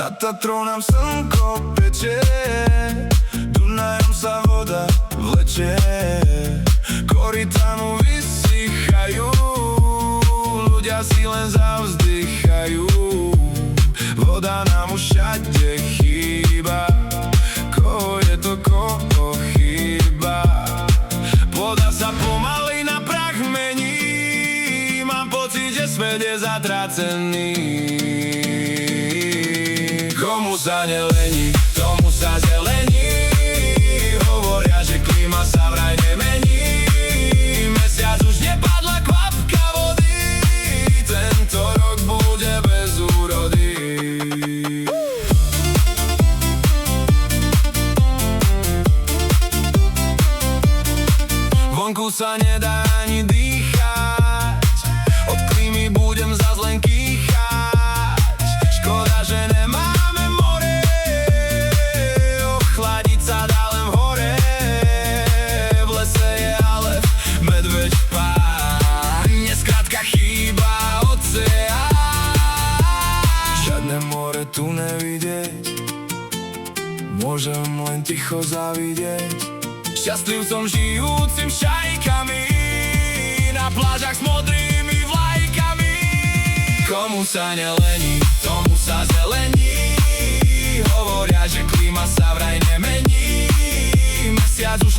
Nad Tatrou nám slnko pečie, Dunajom sa voda vlečie, korytá mu vysychajú, ľudia si len zavzdychajú. Voda nám už všade chýba, koho je to, koho chýba. Voda sa pomaly na prach mení, mám pocit, že svet je zatracený. Komu sa nelení, tomu sa zelení, hovoria, že klíma sa vraj nemení. Mesiac už nepadla kvapka vody, tento rok bude bez úrody. Vonku sa nedá ani dýchať, od klímy budem zas len kýchať. Škoda, že nemáme more, ochladiť sa dá len v hore. V lese je ale medveď pár, mne skrátka chýba oceán. Žiadne more tu nevidieť, môžem len ticho zavidieť. Šťastlivcom žijúcim šajkami, na plážach s modrými vlajkami. Komu sa nelení, tomu sa zelení, hovoria, že klíma sa vraj nemení. Mesiac už